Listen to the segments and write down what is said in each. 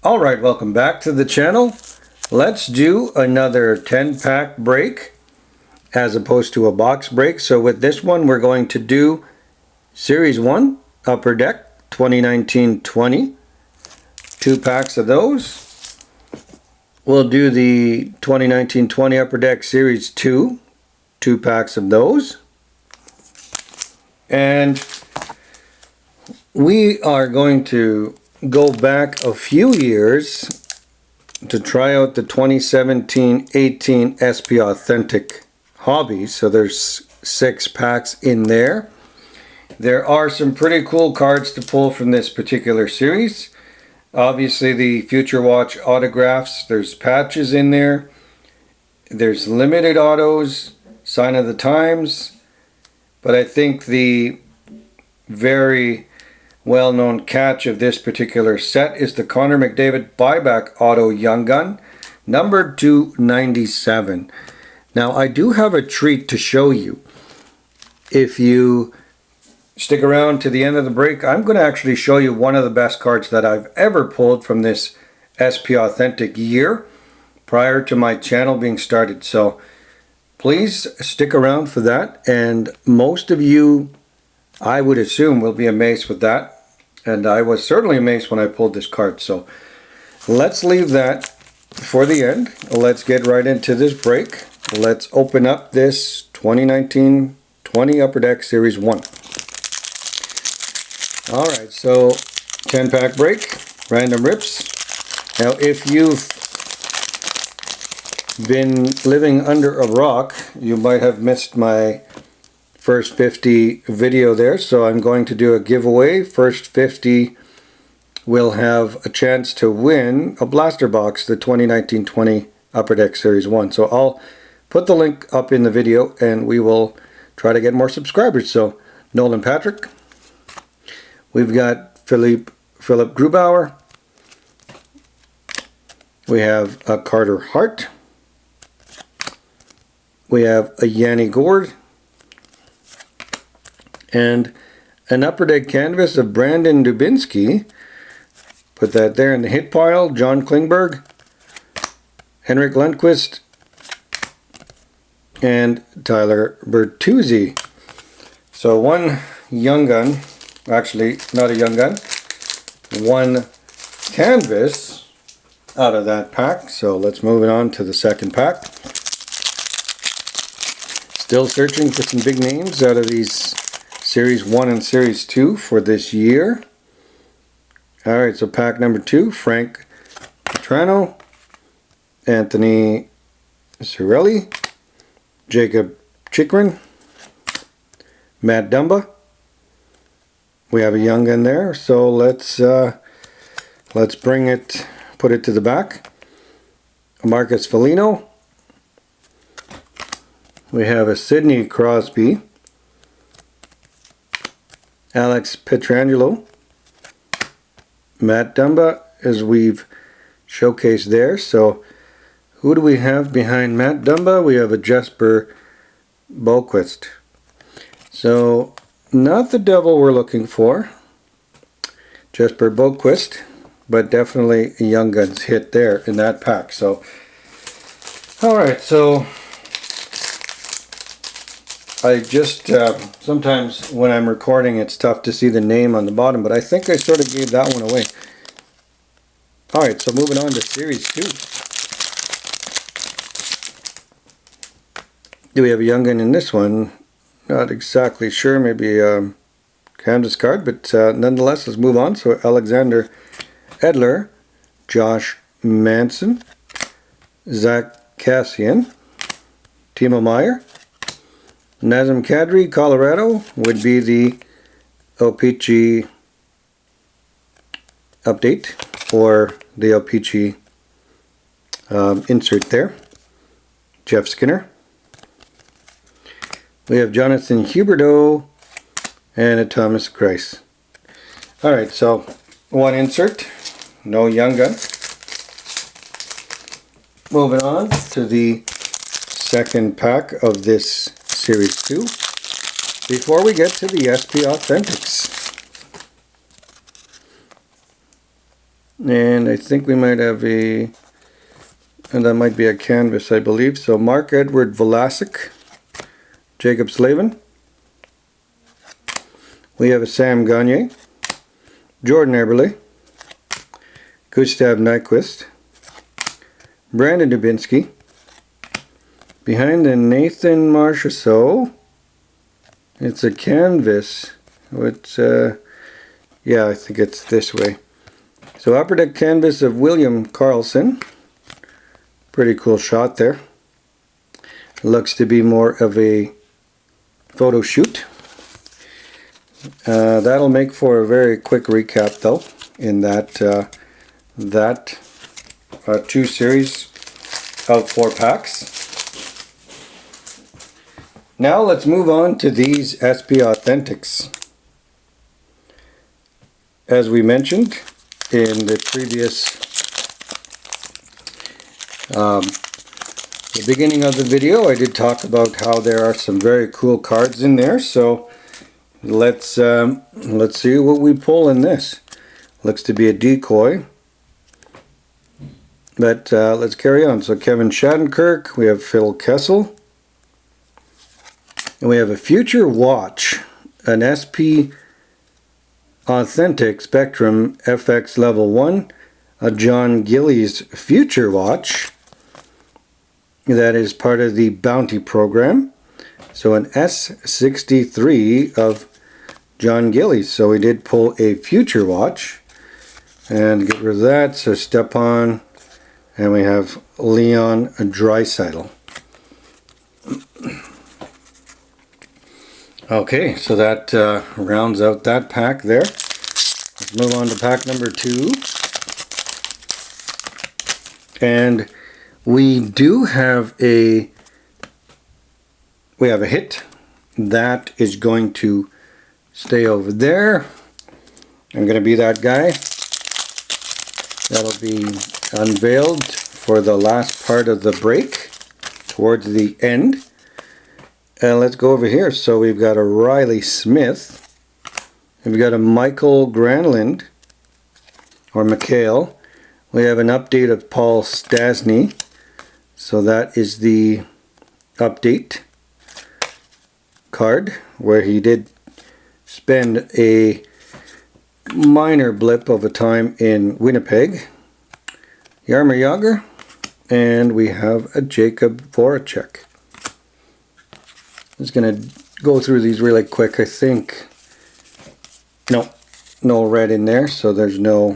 Alright, welcome back to the channel. Let's do another 10-pack break as opposed to a box break. So with this one we're going to do Series 1 Upper Deck 2019-20. 2 packs of those. We'll do the 2019-20 Upper Deck Series 2. 2 packs of those. And we are going to go back a few years to try out the 2017-18 SP Authentic Hobby. So there's 6 packs in there. There are some pretty cool cards to pull from this particular series. Obviously the Future Watch autographs, there's patches in there. There's limited autos, Sign of the Times. But I think the very well-known catch of this particular set is the Connor McDavid Buyback Auto Young Gun, numbered to 97. Now I do have a treat to show you. If you stick around to the end of the break, I'm going to actually show you one of the best cards that I've ever pulled from this SP Authentic year prior to my channel being started. So please stick around for that, and most of you, I would assume, will be amazed with that. And I was certainly amazed when I pulled this card. So let's leave that for the end. Let's get right into this break. Let's open up this 2019-20 Upper Deck Series 1. Alright, so 10 pack break, random rips. Now if you've been living under a rock, you might have missed my first 50 video there, so I'm going to do a giveaway. First 50 will have a chance to win a blaster box, the 2019-20 Upper Deck Series 1. So I'll put the link up in the video and we will try to get more subscribers. So Nolan Patrick, we've got Philip Grubauer, we have a Carter Hart, we have a Yanni Gourde, and an Upper Deck canvas of Brandon Dubinsky. Put that there in the hit pile. John Klingberg, Henrik Lundqvist, and Tyler Bertuzzi. So one young gun, actually not a young gun, one canvas out of that pack. So let's move it on to the second pack. Still searching for some big names out of these Series 1 and Series 2 for this year. Alright, so pack number 2, Frank Petrano, Anthony Cirelli, Jacob Chikrin, Matt Dumba. We have a young gun there, so let's bring it, put it to the back. Marcus Foligno. We have a Sidney Crosby, Alex Pietrangelo, Matt Dumba, as we've showcased there. So who do we have behind Matt Dumba? We have a Jesper Boquist. So not the devil we're looking for, Jesper Boquist, but definitely a Young Guns hit there in that pack. So alright, so I just, sometimes when I'm recording it's tough to see the name on the bottom, but I think I sort of gave that one away. Alright, so moving on to Series 2. Do we have a young gun in this one? Not exactly sure, maybe a canvas card, but nonetheless, let's move on. So Alexander Edler, Josh Manson, Zach Cassian, Timo Meyer, Nazem Kadri, Colorado, would be the O-Pee-Chee update, or the O-Pee-Chee insert there. Jeff Skinner. We have Jonathan Huberdeau and a Thomas Greiss. Alright, so one insert, no young gun. Moving on to the second pack of this Series 2. Before we get to the SP Authentics. And I think we might have and that might be a canvas, I believe. So Marc-Edouard Vlasic, Jacob Slavin. We have a Sam Gagner, Jordan Eberle, Gustav Nyquist, Brandon Dubinsky. Behind the Nathan Marchessault, it's a canvas. It's yeah, I think it's this way. So upper deck canvas of William Karlsson. Pretty cool shot there. Looks to be more of a photo shoot. That'll make for a very quick recap though in that two series of 4 packs. Now let's move on to these SP Authentics. As we mentioned in the previous the beginning of the video, I did talk about how there are some very cool cards in there. So let's see what we pull in this. Looks to be a decoy, but let's carry on. So Kevin Shattenkirk, we have Phil Kessel, and we have a Future Watch, an SP Authentic Spectrum FX Level 1, a John Gillies Future Watch that is part of the Bounty program. So an S63 of John Gillies. So we did pull a Future Watch and get rid of that. So Stepan, and we have Leon Draisaitl. Okay, so that rounds out that pack there. Let's move on to pack number 2. And we do have a hit that is going to stay over there. I'm going to be that guy. That'll be unveiled for the last part of the break towards the end. And let's go over here. So we've got a Riley Smith. We've got a Michael Granlund, or Mikhail. We have an update of Paul Stastny. So that is the update card, where he did spend a minor blip of a time in Winnipeg. Jaromir Jagr, and we have a Jacob Voracek. I'm just going to go through these really quick. I think no red in there, so there's no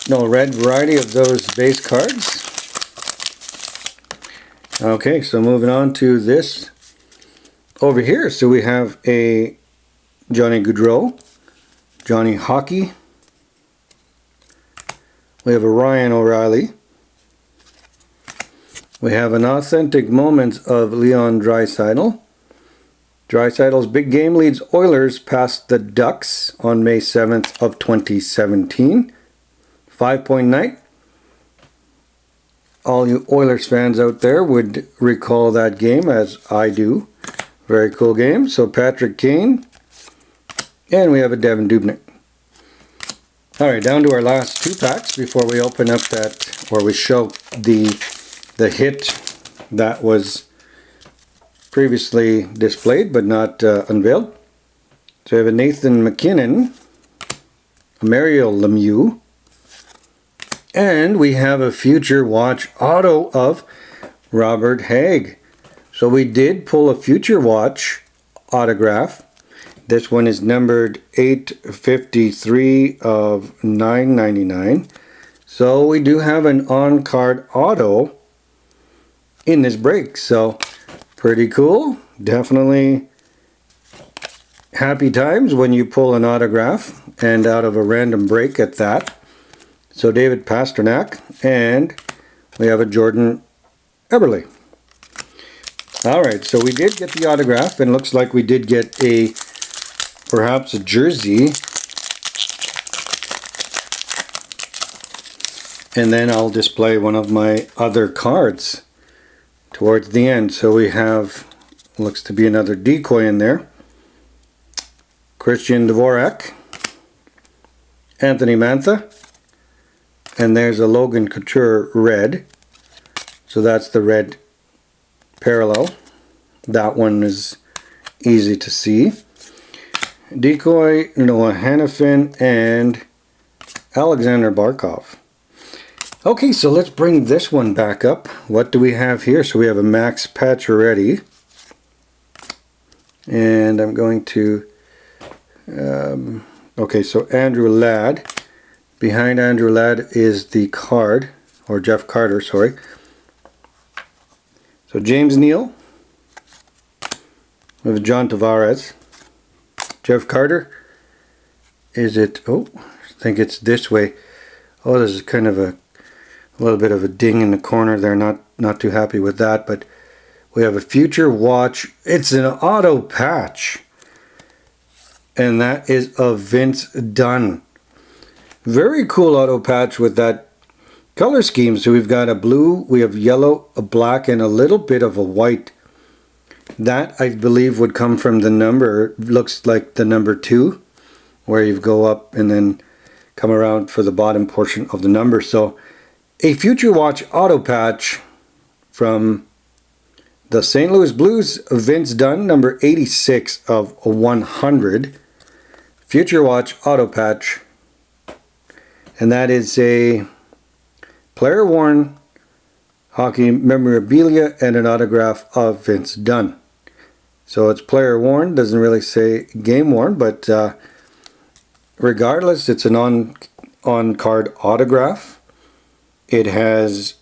red variety of those base cards. Okay, so moving on to this over here. So we have a Johnny Gaudreau, Johnny Hockey. We have a Ryan O'Reilly. We have an Authentic Moments of Leon Draisaitl. Draisaitl's big game leads Oilers past the Ducks on May 7th of 2017. 5-point night. All you Oilers fans out there would recall that game, as I do. Very cool game. So Patrick Kane, and we have a Devin Dubnyk. Alright, down to our last 2 packs before we open up that, or we show the hit that was previously displayed but not unveiled. So we have a Nathan MacKinnon, a Mario Lemieux, and we have a Future Watch auto of Robert Haig. So we did pull a Future Watch autograph. This one is numbered 853 of 999. So we do have an on-card auto in this break. So pretty cool. Definitely happy times when you pull an autograph, and out of a random break at that. So David Pastrnak, and we have a Jordan Eberle. Alright, so we did get the autograph, and looks like we did get perhaps a jersey. And then I'll display one of my other cards towards the end. So we have, looks to be another decoy in there. Christian Dvorak, Anthony Mantha. And there's a Logan Couture red. So that's the red parallel. That one is easy to see. Decoy, Noah Hannafin, and Alexander Barkov. Okay, so let's bring this one back up. What do we have here? So we have a Max Pacioretty. And I'm going to... okay, so Andrew Ladd. Behind Andrew Ladd is the card, or Jeff Carter, sorry. So James Neal. We have John Tavares. Jeff Carter. Is it... oh, I think it's this way. Oh, this is kind of a little bit of a ding in the corner there. Not too happy with that, but we have a Future Watch. It's an auto patch. And that is of Vince Dunn. Very cool auto patch with that color scheme. So we've got a blue, we have yellow, a black, and a little bit of a white. That, I believe, would come from the number. Looks like the number 2, where you go up and then come around for the bottom portion of the number. So a Future Watch auto patch from the St. Louis Blues, Vince Dunn, number 86 of 100. Future Watch auto patch. And that is a player worn hockey memorabilia and an autograph of Vince Dunn. So it's player worn, doesn't really say game worn, but regardless, it's an on card autograph. It has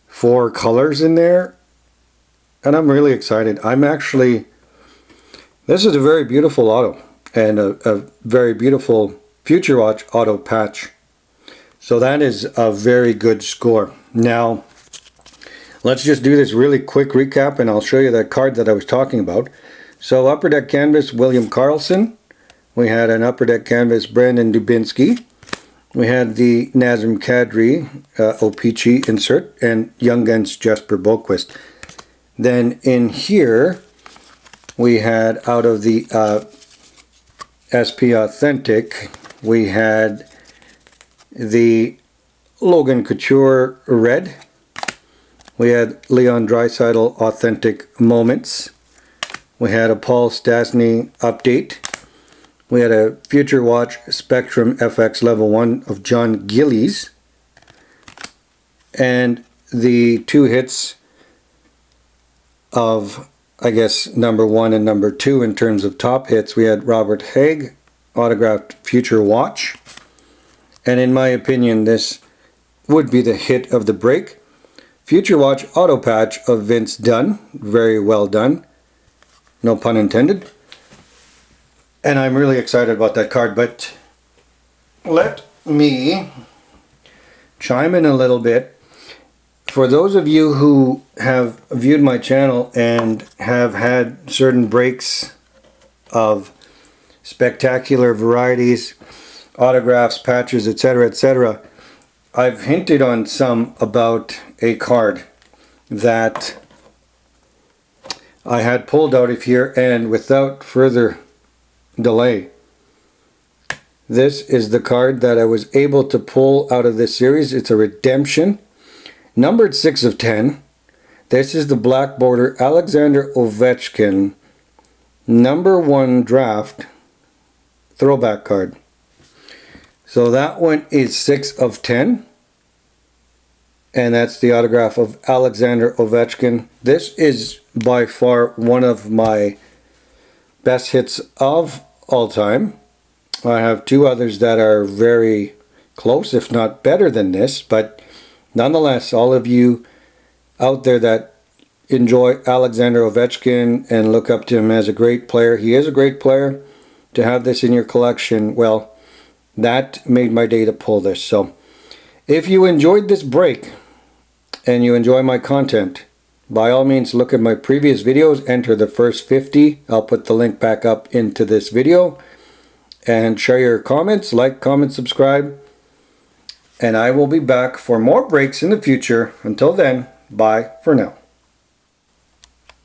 4 colors in there, and I'm really excited. This is a very beautiful auto, and a very beautiful Future Watch auto patch. So that is a very good score. Now, let's just do this really quick recap, and I'll show you that card that I was talking about. So Upper Deck Canvas, William Karlsson. We had an Upper Deck Canvas, Brandon Dubinsky. We had the Nazem Kadri O-Pee-Chee insert, and Young Guns, Jesper Boqvist. Then in here, we had out of the SP Authentic, we had the Logan Couture red. We had Leon Draisaitl Authentic Moments. We had a Paul Stastny update. We had a Future Watch Spectrum FX Level 1 of John Gillies. And the 2 hits of, I guess, number 1 and number 2 in terms of top hits. We had Robert Haig autographed Future Watch. And in my opinion, this would be the hit of the break. Future Watch auto patch of Vince Dunn. Very well done. No pun intended. And I'm really excited about that card. But let me chime in a little bit. For those of you who have viewed my channel and have had certain breaks of spectacular varieties, autographs, patches, etc., etc., I've hinted on some about a card that I had pulled out of here, and without further delay, this is the card that I was able to pull out of this series. It's a redemption, numbered 6 of 10. This is the black border Alexander Ovechkin number 1 draft throwback card. So that one is 6 of 10. And that's the autograph of Alexander Ovechkin. This is by far one of my best hits of all time. I have 2 others that are very close, if not better than this. But nonetheless, all of you out there that enjoy Alexander Ovechkin and look up to him as a great player, he is a great player. To have this in your collection, well, that made my day to pull this. So if you enjoyed this break and you enjoy my content, by all means look at my previous videos, enter the first 50. I'll put the link back up into this video, and share your comments, like, comment, subscribe, and I will be back for more breaks in the future. Until then, bye for now.